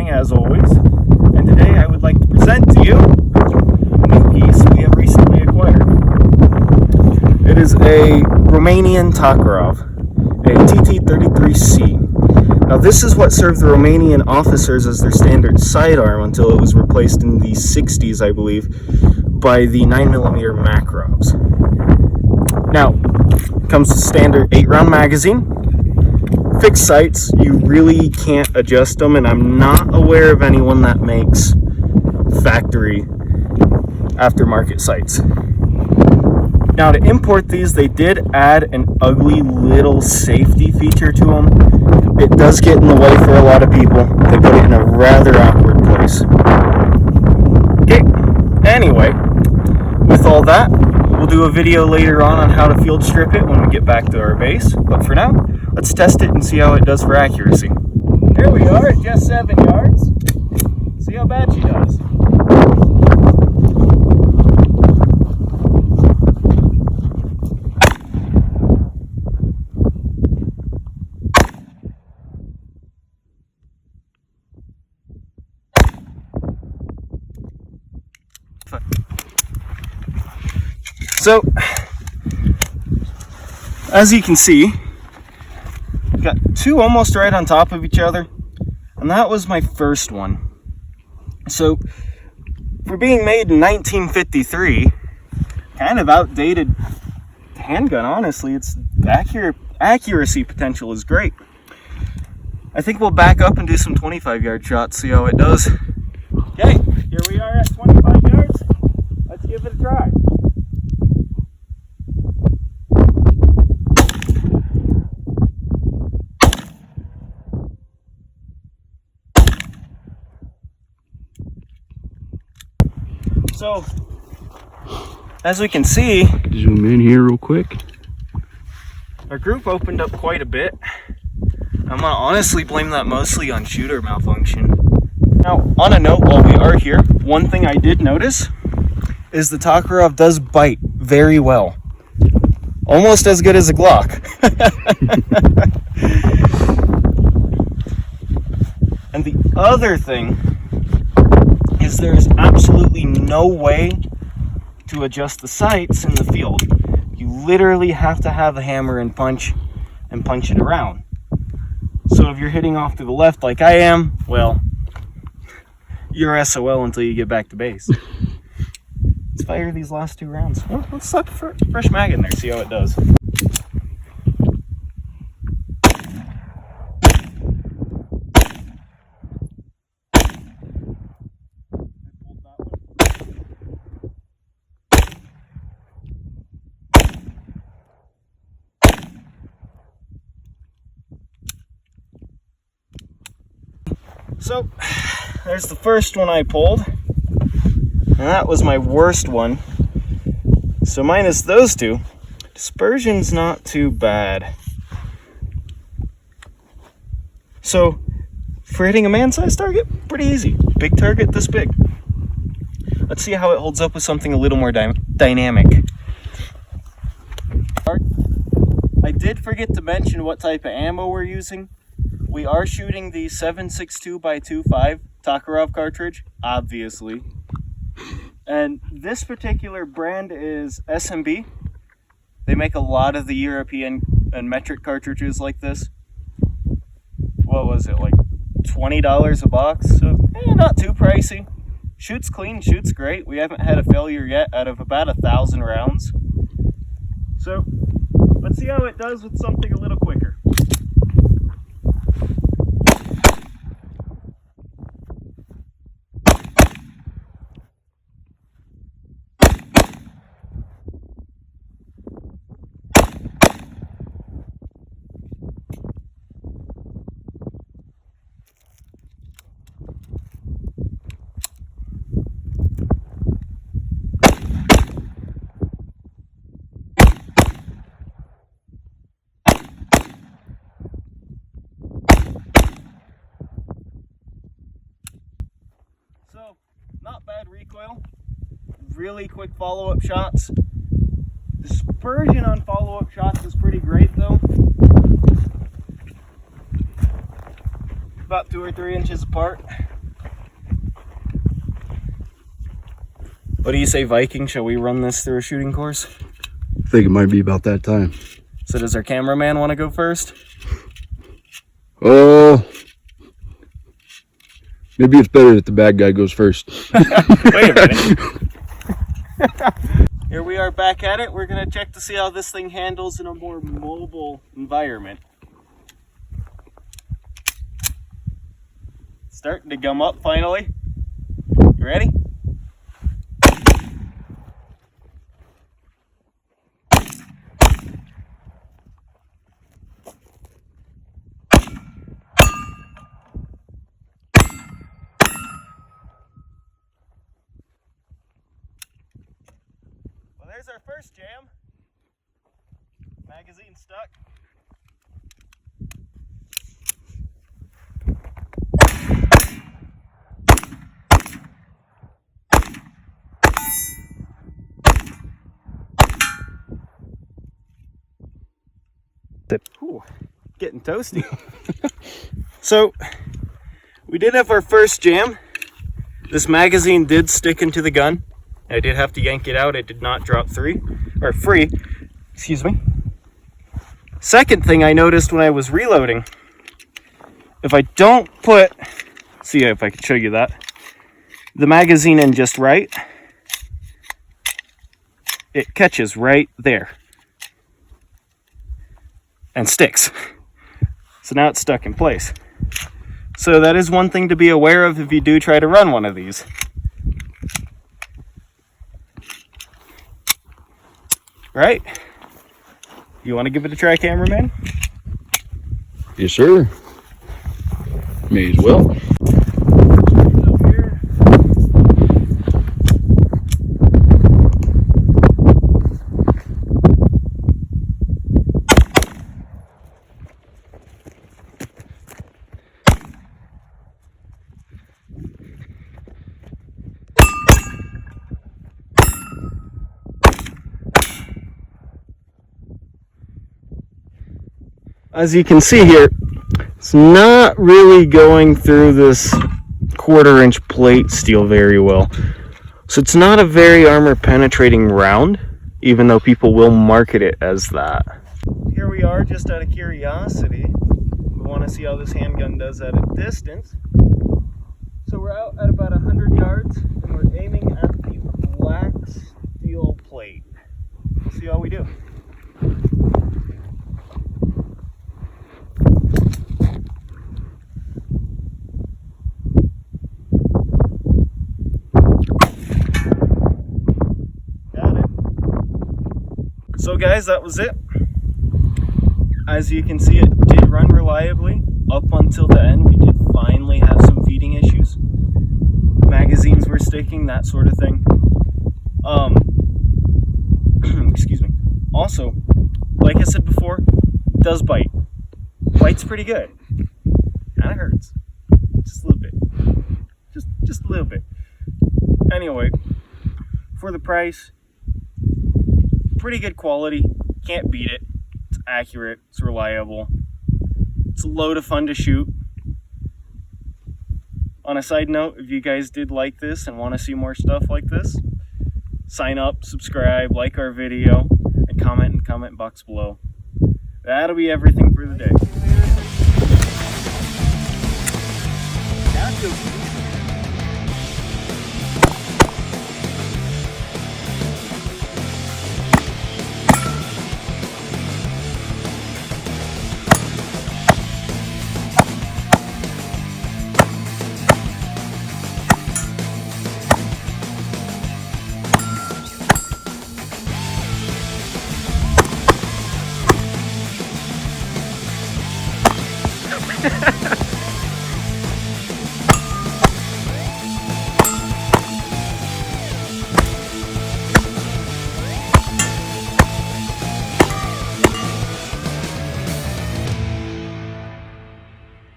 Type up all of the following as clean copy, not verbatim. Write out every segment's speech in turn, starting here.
Gaming as always, and today I would like to present to you a new piece we have recently acquired. It is a Romanian Tokarev, a TT-33C. Now this is what served the Romanian officers as their standard sidearm until it was replaced in the 60s, I believe, by the 9mm Makarovs. Now, it comes with standard 8-round magazine. Fixed sights, you really can't adjust them, and I'm not aware of anyone that makes factory aftermarket sights. Now to import these, they did add an ugly little safety feature to them. It does get in the way for a lot of people. They put it in a rather awkward place. Okay, anyway, with all that, we'll do a video later on how to field strip it when we get back to our base, but for now, let's test it and see how it does for accuracy. Here we are at just 7 yards. See how bad she does. So, as you can see, we've got two almost right on top of each other, and that was my first one. So, for being made in 1953, kind of outdated handgun, honestly. It's accuracy potential is great. I think we'll back up and do some 25-yard shots, see how it does. Okay, here we are at 25 yards. Let's give it a try. So, as we can see, zoom in here real quick. Our group opened up quite a bit. I'm gonna honestly blame that mostly on shooter malfunction. Now, on a note, while we are here, one thing I did notice is the Tokarev does bite very well. Almost as good as a Glock. And the other thing is there's absolutely no way to adjust the sights in the field. You literally have to have a hammer and punch it around. So if you're hitting off to the left like I am, well, you're SOL until you get back to base. Let's fire these last two rounds. Well, let's slap a fresh mag in there, see how it does. So, there's the first one I pulled, and that was my worst one. So minus those two, dispersion's not too bad. So, for hitting a man-sized target, pretty easy. Big target this big. Let's see how it holds up with something a little more dynamic. I did forget to mention what type of ammo we're using. We are shooting the 7.62x25 Tokarev cartridge, obviously. And this particular brand is SMB. They make a lot of the European and metric cartridges like this. What was it, like $20 a box? So, not too pricey. Shoots clean, shoots great. We haven't had a failure yet out of about 1,000 rounds. So, let's see how it does with something a little quicker. So, not bad recoil, really quick follow-up shots. Dispersion on follow-up shots is pretty great though. About 2 or 3 inches apart. What do you say, Viking? Shall we run this through a shooting course? I think it might be about that time. So does our cameraman want to go first? Oh, maybe it's better that the bad guy goes first. Wait a minute. Here we are back at it. We're going to check to see how this thing handles in a more mobile environment. Starting to gum up finally. You ready? Well, there's our first jam. Magazine stuck. Ooh, getting toasty. So, we did have our first jam. This magazine did stick into the gun. I did have to yank it out. It did not drop free. Excuse me. Second thing I noticed when I was reloading, if I don't put, see if I can show you that, the magazine in just right, it catches right there and sticks. So now it's stuck in place. So that is one thing to be aware of if you do try to run one of these. Right? You want to give it a try, cameraman? Yes, sir. May as well. Up here. As you can see here, it's not really going through this 1/4-inch plate steel very well. So it's not a very armor penetrating round, even though people will market it as that. Here we are, just out of curiosity. We want to see how this handgun does at a distance. So we're out at about 100 yards, and we're aiming at the black steel plate. We'll see how we do. So guys, that was it. As you can see, it did run reliably up until the end. We did finally have some feeding issues. Magazines were sticking, that sort of thing. Excuse me. Also, like I said before, it does bite. Bite's pretty good. Kinda hurts. Just a little bit. Just a little bit. Anyway, for the price, pretty good quality. Can't beat it. It's accurate. It's reliable. It's a load of fun to shoot. On a side note, if you guys did like this and want to see more stuff like this, sign up, subscribe, like our video, and comment in the comment box below. That'll be everything for the day.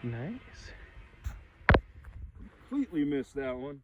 Nice. Completely missed that one.